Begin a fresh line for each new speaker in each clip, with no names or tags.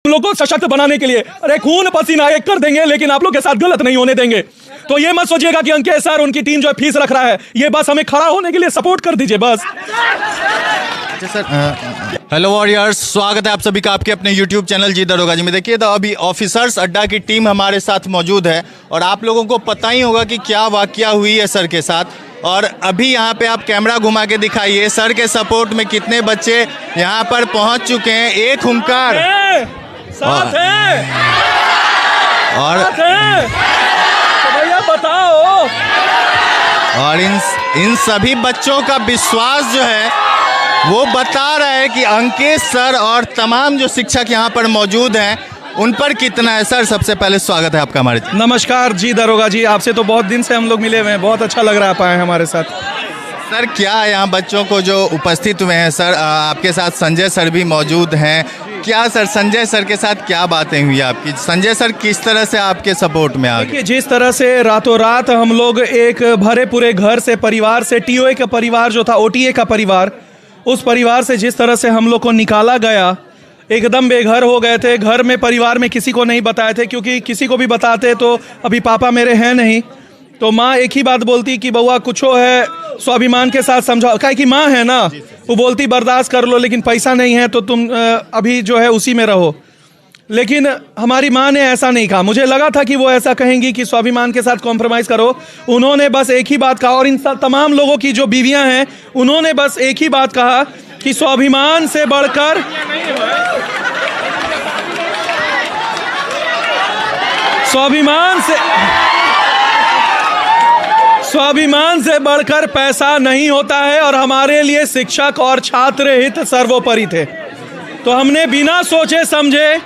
लोग को सशक्त बनाने के लिए अरे खून पसीना एक कर देंगे, लेकिन आप लोग के साथ गलत नहीं होने देंगे। तो ये मत सोचिएगा कि अंकेश सर उनकी टीम जो फीस रख रहा है, ये बस हमें खड़ा होने के लिए सपोर्ट कर दीजिए बस।
हेलो वॉरियर्स, स्वागत है आप सभी का आपके अपने YouTube चैनल जी दरोगा जी में। देखिए तो अभी ऑफिसर्स अड्डा की टीम हमारे साथ मौजूद है और आप लोगों को पता ही होगा कि क्या वाकया हुई है सर के साथ। और अभी यहाँ पे आप कैमरा घुमा के दिखाइए सर के सपोर्ट में कितने बच्चे यहाँ पर पहुँच चुके हैं। एक हुंकार
साथ है
और
तो भैया बताओ।
और इन सभी बच्चों का विश्वास जो है वो बता रहा है कि अंकेश सर और तमाम जो शिक्षक यहाँ पर मौजूद हैं उन पर कितना है। सर सबसे पहले स्वागत है आपका हमारे।
नमस्कार जी दरोगा जी, आपसे तो बहुत दिन से हम लोग मिले हुए हैं, बहुत अच्छा लग रहा है आप आए हमारे साथ।
सर क्या है यहाँ बच्चों को जो उपस्थित हुए हैं, सर आपके साथ संजय सर भी मौजूद हैं, क्या सर संजय सर के साथ क्या बातें हुई आपकी? संजय सर किस तरह से आपके सपोर्ट में आ गए?
जिस तरह से रातों रात हम लोग एक भरे पूरे घर से, परिवार से, टीओए का परिवार जो था, ओटीए का परिवार, उस परिवार से जिस तरह से हम लोग को निकाला गया, एकदम बेघर हो गए थे। घर में परिवार में किसी को नहीं बताए थे, क्योंकि किसी को भी बताते तो अभी पापा मेरे हैं नहीं, तो माँ एक ही बात बोलती कि बउआ कुछ है स्वाभिमान के साथ समझाओ, क्या कि माँ है ना, वो बोलती बर्दाश्त कर लो, लेकिन पैसा नहीं है तो तुम अभी जो है उसी में रहो। लेकिन हमारी माँ ने ऐसा नहीं कहा। मुझे लगा था कि वो ऐसा कहेंगी कि स्वाभिमान के साथ कॉम्प्रोमाइज़ करो। उन्होंने बस एक ही बात कहा, और इन तमाम लोगों की जो बीवियां हैं उन्होंने बस एक ही बात कहा कि स्वाभिमान से बढ़कर स्वाभिमान से बढ़कर पैसा नहीं होता है, और हमारे लिए शिक्षक और छात्र हित सर्वोपरि थे। तो हमने बिना सोचे समझे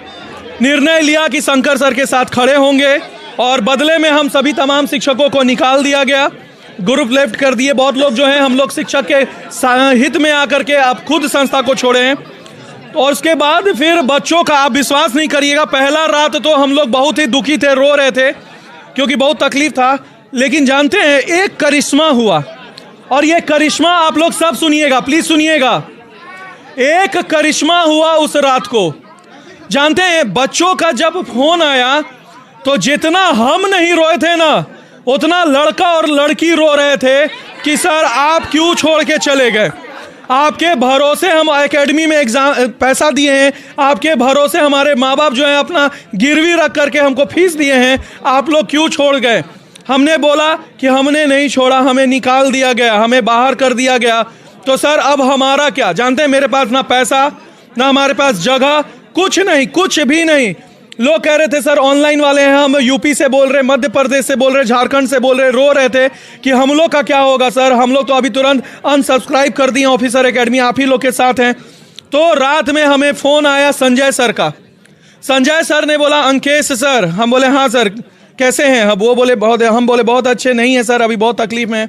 निर्णय लिया कि शंकर सर के साथ खड़े होंगे, और बदले में हम सभी तमाम शिक्षकों को निकाल दिया गया, ग्रुप लेफ्ट कर दिए। बहुत लोग जो हैं, हम लोग शिक्षक के हित में आकर के आप खुद संस्था को छोड़े हैं। और उसके बाद फिर बच्चों का आप विश्वास नहीं करिएगा, पहला रात तो हम लोग बहुत ही दुखी थे, रो रहे थे, क्योंकि बहुत तकलीफ था। लेकिन जानते हैं एक करिश्मा हुआ, और ये करिश्मा आप लोग सब सुनिएगा, प्लीज सुनिएगा। एक करिश्मा हुआ उस रात को। जानते हैं बच्चों का जब फोन आया तो जितना हम नहीं रोए थे ना, उतना लड़का और लड़की रो रहे थे कि सर आप क्यों छोड़ के चले गए, आपके भरोसे हम एकेडमी में एग्जाम पैसा दिए हैं, आपके भरोसे हमारे माँ बाप जो है अपना गिरवी रख करके हमको फीस दिए हैं, आप लोग क्यों छोड़ गए। हमने बोला कि हमने नहीं छोड़ा, हमें निकाल दिया गया, हमें बाहर कर दिया गया। तो सर अब हमारा क्या? जानते हैं मेरे पास ना पैसा, ना हमारे पास जगह, कुछ नहीं, कुछ भी नहीं। लोग कह रहे थे सर ऑनलाइन वाले हैं, हम यूपी से बोल रहे, मध्य प्रदेश से बोल रहे, झारखंड से बोल रहे, रो रहे थे कि हम लोग का क्या होगा सर, हम लोग तो अभी तुरंत अनसब्सक्राइब कर दिए ऑफिसर एकेडमी, आप ही लोग के साथ हैं। तो रात में हमें फ़ोन आया संजय सर का। संजय सर ने बोला अंकेश सर, हम बोले हाँ सर कैसे हैं, वो बोले बहुत, हम बोले बहुत अच्छे नहीं है सर, अभी बहुत तकलीफ में।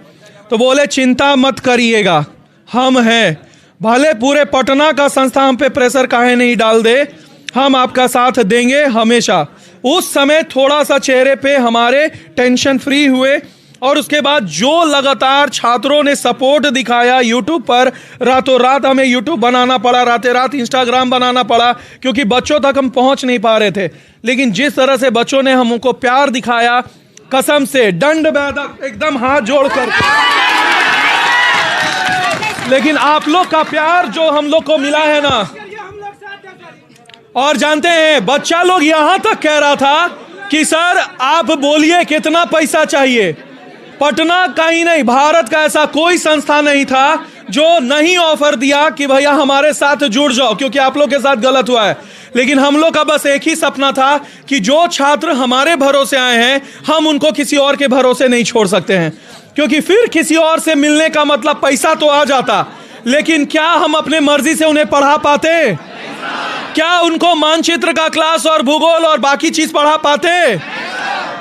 तो बोले चिंता मत करिएगा, हम हैं, भले पूरे पटना का संस्था हम पे प्रेशर काहे नहीं डाल दे, हम आपका साथ देंगे हमेशा। उस समय थोड़ा सा चेहरे पे हमारे टेंशन फ्री हुए, और उसके बाद जो लगातार छात्रों ने सपोर्ट दिखाया यूट्यूब पर, रातों रात हमें यूट्यूब बनाना पड़ा, रातें रात इंस्टाग्राम बनाना पड़ा, क्योंकि बच्चों तक हम पहुंच नहीं पा रहे थे। लेकिन जिस तरह से बच्चों ने हमको प्यार दिखाया, कसम से दंड बैठक एकदम हाथ जोड़कर, लेकिन आप लोग का प्यार जो हम लोग को मिला है ना, और जानते हैं बच्चा लोग यहां तक कह रहा था कि सर आप बोलिए कितना पैसा चाहिए। पटना का ही नहीं, भारत का ऐसा कोई संस्था नहीं था जो नहीं ऑफर दिया कि भैया हमारे साथ जुड़ जाओ, क्योंकि आप लोग के साथ गलत हुआ है। लेकिन हम लोग का बस एक ही सपना था कि जो छात्र हमारे भरोसे आए हैं, हम उनको किसी और के भरोसे नहीं छोड़ सकते हैं, क्योंकि फिर किसी और से मिलने का मतलब पैसा तो आ जाता, लेकिन क्या हम अपने मर्जी से उन्हें पढ़ा पाते? क्या उनको मानचित्र का क्लास और भूगोल और बाकी चीज पढ़ा पाते?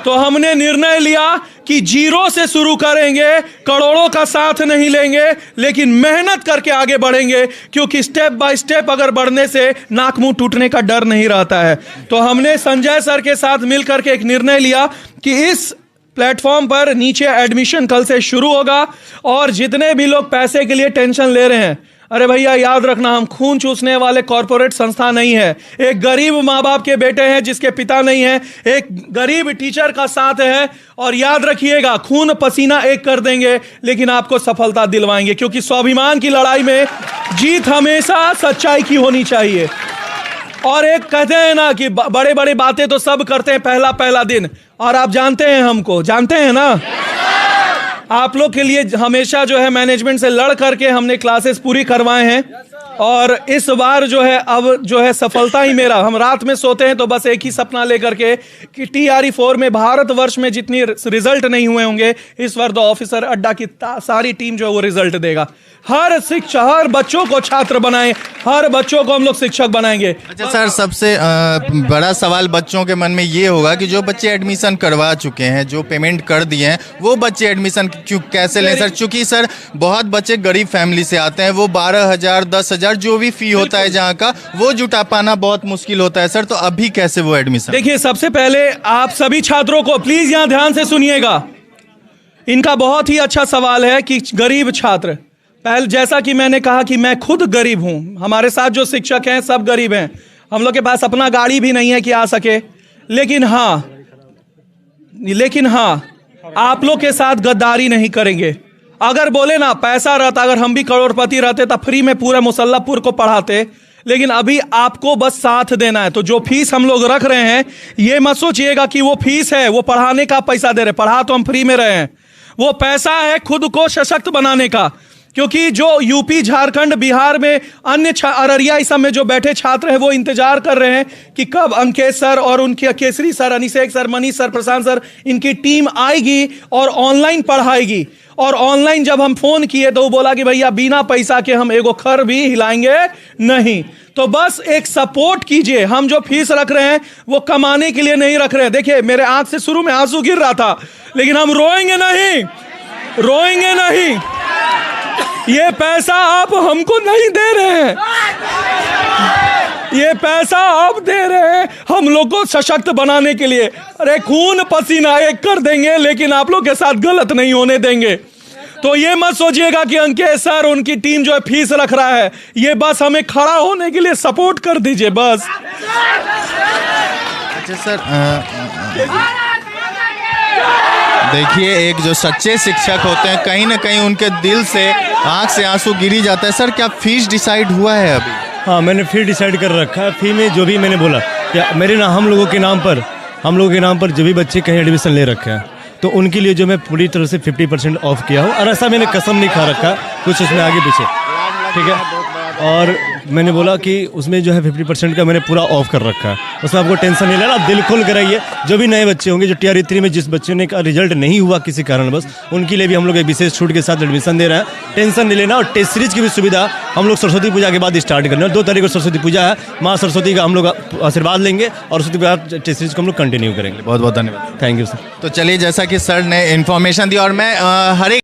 तो हमने निर्णय लिया कि जीरो से शुरू करेंगे, करोड़ों का साथ नहीं लेंगे, लेकिन मेहनत करके आगे बढ़ेंगे, क्योंकि स्टेप बाय स्टेप अगर बढ़ने से नाक मुंह टूटने का डर नहीं रहता है। तो हमने संजय सर के साथ मिलकर के एक निर्णय लिया कि इस प्लेटफॉर्म पर नीचे एडमिशन कल से शुरू होगा, और जितने भी लोग पैसे के लिए टेंशन ले रहे हैं, अरे भैया याद रखना, हम खून चूसने वाले कॉरपोरेट संस्था नहीं है। एक गरीब माँ बाप के बेटे हैं जिसके पिता नहीं है, एक गरीब टीचर का साथ है। और याद रखिएगा, खून पसीना एक कर देंगे लेकिन आपको सफलता दिलवाएंगे, क्योंकि स्वाभिमान की लड़ाई में जीत हमेशा सच्चाई की होनी चाहिए। और एक कहते हैं ना कि बड़े बड़े बातें तो सब करते हैं पहला पहला दिन, और आप जानते हैं, हमको जानते हैं ना, आप लोग के लिए हमेशा जो है मैनेजमेंट से लड़ करके हमने क्लासेस पूरी करवाए हैं। और इस बार जो है अब जो है सफलता ही मेरा, हम रात में सोते हैं तो बस एक ही सपना लेकर के कि TRE4 में भारतवर्ष में जितनी रिजल्ट नहीं हुए होंगे, इस बार द ऑफिसर अड्डा की सारी टीम जो है वो रिजल्ट देगा। हर शिक्षा, हर बच्चों को छात्र बनाएं, हर बच्चों को हम लोग शिक्षक बनाएंगे।
अच्छा सर, सबसे बड़ा सवाल बच्चों के मन में ये होगा कि जो बच्चे एडमिशन करवा चुके हैं, जो पेमेंट कर दिए हैं, वो बच्चे एडमिशन क्यों कैसे लें सर? चूंकि सर बहुत बच्चे गरीब फैमिली से आते हैं, वो 12,000 10,000 जो भी फी होता है जहाँ का, वो जुटा पाना बहुत मुश्किल होता है सर। तो अभी कैसे वो एडमिशन?
देखिए, सबसे पहले आप सभी छात्रों को प्लीज यहाँ ध्यान से सुनिएगा। इनका बहुत ही अच्छा सवाल है कि गरीब छात्र, पहले जैसा कि मैंने कहा कि मैं खुद गरीब हूं, हमारे साथ जो शिक्षक हैं सब गरीब हैं, हम लोग के पास अपना गाड़ी भी नहीं है कि आ सके। लेकिन हाँ आप लोग के साथ गद्दारी नहीं करेंगे। अगर बोले ना पैसा रहता, अगर हम भी करोड़पति रहते तो फ्री में पूरा मुसल्लापुर को पढ़ाते, लेकिन अभी आपको बस साथ देना है। तो जो फीस हम लोग रख रहे हैं, ये मत सोचिएगा कि वो फीस है, वो पढ़ाने का पैसा दे रहे, पढ़ा तो हम फ्री में रहे हैं। वो पैसा है खुद को सशक्त बनाने का, क्योंकि जो यूपी, झारखंड, बिहार में अन्य अररिया इस सब में जो बैठे छात्र हैं वो इंतजार कर रहे हैं कि कब अंकेश सर और उनके Kesari sir, Anishek sir, Manish sir, Prashant sir, इनकी टीम आएगी और ऑनलाइन पढ़ाएगी। और ऑनलाइन जब हम फोन किए तो वो बोला कि भैया बिना पैसा के हम एगो खर भी हिलाएंगे नहीं। तो बस एक सपोर्ट कीजिए। हम जो फीस रख रहे हैं वो कमाने के लिए नहीं रख रहे हैं। देखिए, मेरे आंख से शुरू में आंसू गिर रहा था, लेकिन हम रोएंगे नहीं, रोएंगे नहीं। ये पैसा आप हमको नहीं दे रहे हैं, ये पैसा आप दे रहे हैं हम लोग को सशक्त बनाने के लिए। अरे खून पसीना एक कर देंगे, लेकिन आप लोग के साथ गलत नहीं होने देंगे। तो ये मत सोचिएगा कि अंकेश सर, उनकी टीम जो है फीस रख रहा है, ये बस हमें खड़ा होने के लिए सपोर्ट कर दीजिए बस।
अच्छा सर, देखिए, एक जो सच्चे शिक्षक होते हैं, कहीं ना कहीं उनके दिल से आंख से आंसू गिरी जाता है। सर, क्या फीस डिसाइड हुआ है अभी?
हाँ, मैंने फी डिसाइड कर रखा है। फी में जो भी मैंने बोला क्या मेरे ना हम लोगों के नाम पर जो भी बच्चे कहीं एडमिशन ले रखे हैं, तो उनके लिए जो मैं पूरी तरह से 50% ऑफ किया हूँ। और ऐसा मैंने कसम नहीं खा रखा कुछ उसमें आगे पीछे, ठीक है। और मैंने बोला कि उसमें जो है 50% का मैंने पूरा ऑफ कर रखा है, उसमें आपको टेंशन नहीं लेना, आप दिल खोल कर आइए। जो भी नए बच्चे होंगे, जो TRE3 में जिस बच्चे ने का रिजल्ट नहीं हुआ किसी कारणवश, उनके लिए भी हम लोग एक विशेष छूट के साथ एडमिशन दे रहे हैं। टेंशन नहीं लेना। और टेस्ट सीरीज की भी सुविधा हम लोग सरस्वती पूजा के बाद स्टार्ट करना है। 2 तारीख को सरस्वती पूजा है, माँ सरस्वती का हम लोग आशीर्वाद लेंगे और उसके बाद टेस्ट सीरीज को हम लोग कंटिन्यू करेंगे।
बहुत बहुत धन्यवाद।
Thank you sir.
तो चलिए, जैसा कि सर ने इन्फॉर्मेशन दी, और मैं हर एक